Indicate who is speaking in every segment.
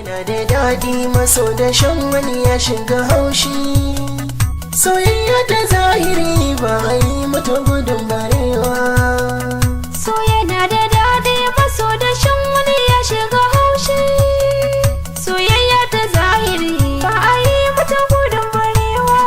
Speaker 1: yana da daɗi maso da shan wani ya shiga haushi. Soyayya ta zahiri ba a yi mata gudun barewa.
Speaker 2: So yana da daɗi maso da shan wani ya shiga haushi. Soyayya ta zahiri ba a yi mata gudun barewa.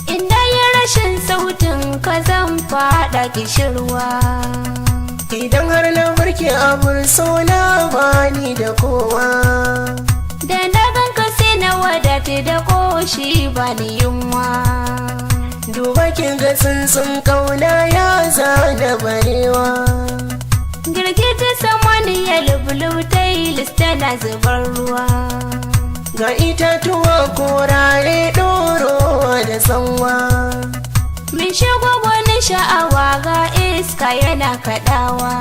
Speaker 2: Inda ya rashin sautin ka zan faɗa kishirwa.
Speaker 1: Idan har na barke abin so na bani da kowa.
Speaker 2: Da na ganka sai na wadata da ƙoshi ba ni yunwa.
Speaker 1: Duba kin ga tsuntsun kauna ya zana barewa.
Speaker 2: Girgita samaniya lubulutai lista na zubar ruwa.
Speaker 1: Ga itatuwa korare ɗorowa da tsanwa.
Speaker 2: Min shigo wani sha'awa ga iska yana kaɗawa.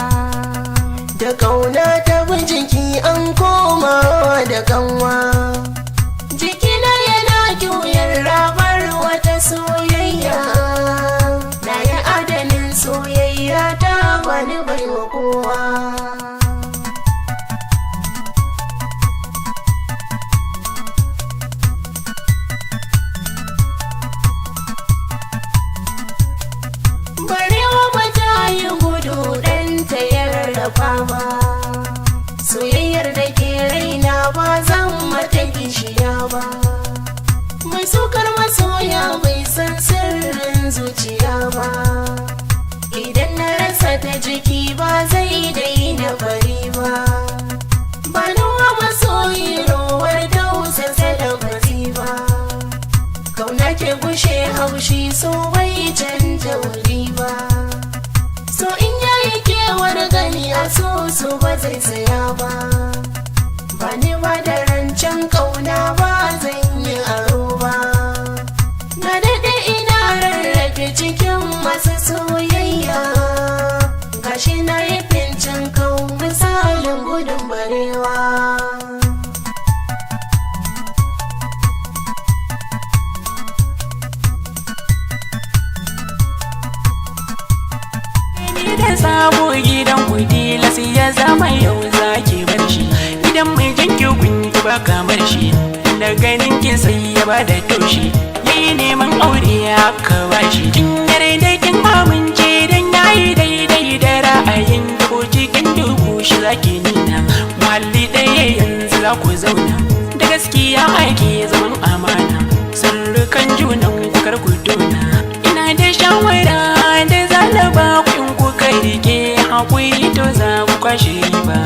Speaker 1: Da kauna ta bin jiki an komawa da kanwa. Jikina yana juyar rabar wata soyayya. Na yi adalin soyayya ta bani baiwa kowa. Barewa ba ta yi gudu ɗan ta yarrafa ba. Soyayyar da ke raina ba zan mata kishiya ba. Mai sukar masoya bai san sirrin zuciya ba. Idan na rasa ta jiki ba zai daina bari ba. Ba nuwa masoyi rowar tausasa da bari ba. Kauna ke gushe haushi so bai canja wuri ba. So in yayi kewar gani a so ba zai tsaya ba. Ba ni ba da rancen kauna ba zan yi aro ba. Na daɗe ina rarrafe cikin masu soyayya. Gashi na yi fincin kau misalin gudun barewa.
Speaker 3: Da sabo gidan kudi lasi ya zama yau zaki bar shi. Idan mai jinki kunki ba kamar shi. Da ganin kin sai ya bada taushi. Yayi neman aure ya kawa shi. Kin yarda kin amince dan yayi daidai da ra'ayin ko cikin dubu shi zaki nuna. Muhalli ɗaya yanzu za ku zauna. Da gaskiya ake zaman amana. Sirrukan junan kar ku dona. Ina da shawara da zalaba ku rike haƙuri to za ku kwashe ba.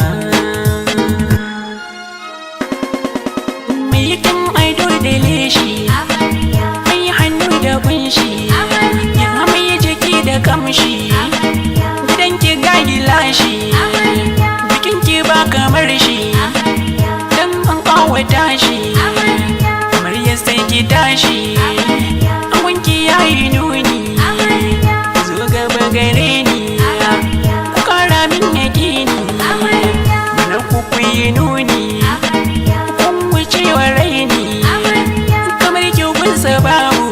Speaker 3: Mai yakin aido da leshi, mai hannu da kunshi, ya mai jiki da kamshi, gidan ki ga gilashi, bikin ki ba kamar shi, dan an kawata shi, kamar ya sai ki tashi, angonki yayi nuni, zo gaba gare ni. Yi nuni kun wucewa raini kamar kyaugun sababu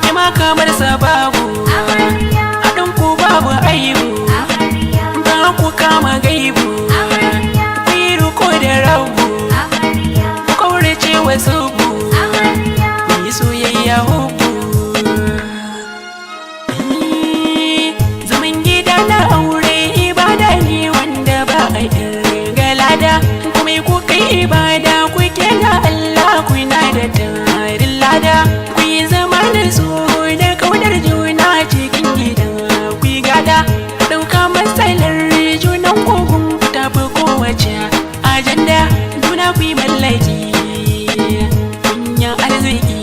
Speaker 3: kima kamar sababu haɗin ku babu aibu ba ku kama gaibu ku yi riko da rabu ku kaurace wasu ku yi soyayya hubu. Zaman gida na aure ibada ne wanda ba a yi kuma ku kai ibada ku ga Allah kuna da tarin lada ku yi zama da su da kaunar juna cikin gida ku yi gada ɗauka matsalar junan kogun tafi kowace ajanda juna ku yi mallaki kunyan arziki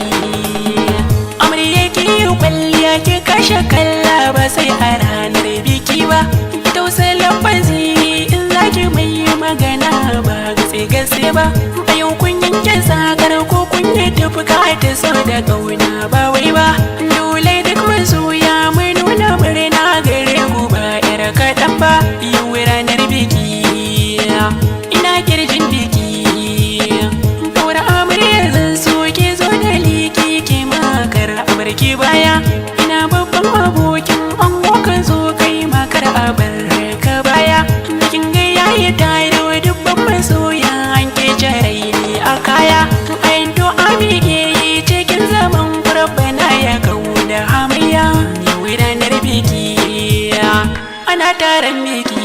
Speaker 3: amarya ki yi kwalliya ki kashe kalla ba sai a ranar biki ba tausa lafazi in zaki mai magana ba gase ba a yau kun yanke sakar ko kun yi tufuka ta so da kauna ba wai ba dole duk masoya mai nuna murna gare ku ba yar kaɗan ba yau ranar biki ina kirjin biki daura amarya zan so ke zo da liki ke ma baya ina babban abokin ango ka zo kai makar a bar ka baya kin ga yayi tare wa dubban masoya an ke jaraini a kaya ayin to amike yi cikin zaman kurbana ya kauda hamayya yau ranar biki ana taron biki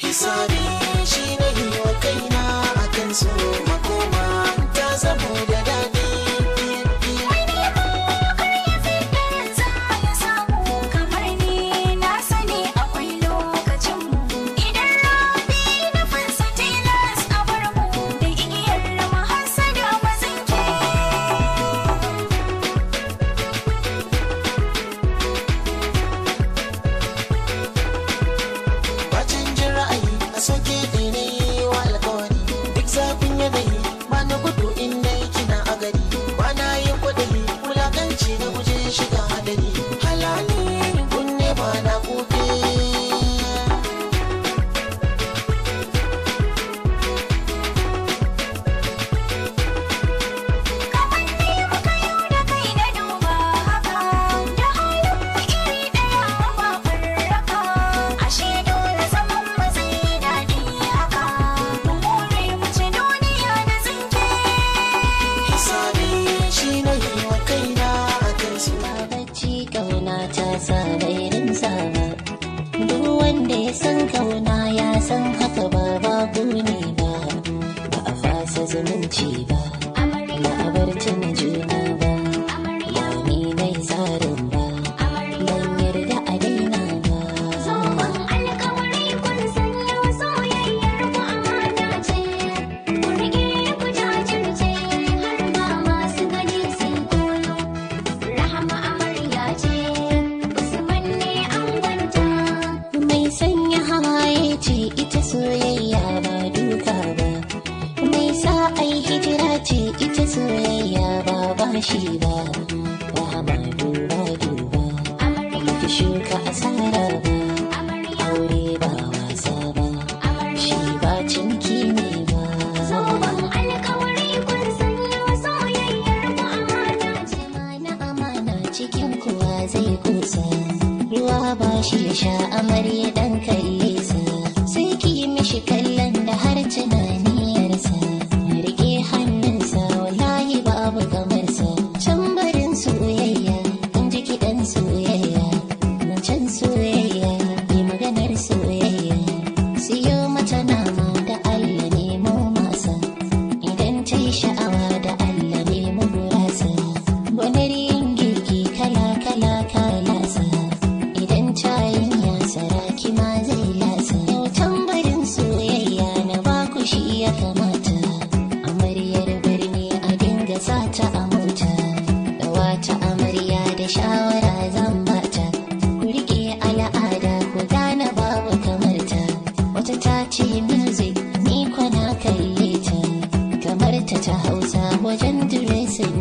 Speaker 1: Hisabi shi ne yi wa kaina akan so makoma ta zamo da daɗi.
Speaker 2: Wani makar ya fi ɗansa ya samu kamar ni na sani akwai lokacinmu. Idan rabi na fansa tilas a bar mu da igiyar mahasada mazinke.
Speaker 1: Bacin jin ra'ayi a soke ne wa alkawari duk zafin yanayi ba na gudu inda kina a gari ba na yin kwadayi wulakanci na guje shiga hadari halali kunne ba na kuke.
Speaker 2: Kamanni muka yau da kai na duba haka, da halin iri ɗaya ba farraka. Ashe dole zaman mu zai daɗi haka, mu more mu ci duniya da tsinke.
Speaker 1: Hisabi shi ne yi wa kaina akan so.
Speaker 4: Bacci kauna ta saba irin sama duk wanda ya san kauna ya san haka ba babu ne ba ba a fasa zumunci ba ba a bar cin juna ba ba ni dai tsarin ba ban yarda a daina ba
Speaker 2: Zoben alkawari kun sanya soyayyar ku amana ce, ku riƙe ku jajirce har ma masu gani sun koyo. Rahama amarya ce, Usman ne angonta.
Speaker 4: mai sanya hawaye ce ita soyayya ba duka ba mai sa ai hijira ce ita soyayya ba bashi ba rahama duba duba ki shuka asara ba aure ba wasa ba shi ba cinki ne ba
Speaker 2: Zoben alkawari kun sanya soyayyar ku amana ce.
Speaker 4: na amana cikin kuwa zai kusa ruwa ba shi ya sha amarya dan kalle sa sai ki yi mishi kallon da har tunaniyarsa rike hannunsa wallahi babu kamar sa tambarin soyayya in ji kiɗan soyayya zancen soyayya yi maganar soyayya siyo mata nama da Allah nemo masa idan ta yi sha'awa da Allah nemo gurasa gwanar yin girki kala kala kalasa idan ta yin yasara kima zai lasa yau tambarin soyayya na baku shi ya kamata amaryar birni a dinga sata a mota da wata amarya da shawara zan bata ku rike al'ada ku gane babu kamar ta wata ta ce music ni kwana kalle ta kamar ta ta hausa wajen dressing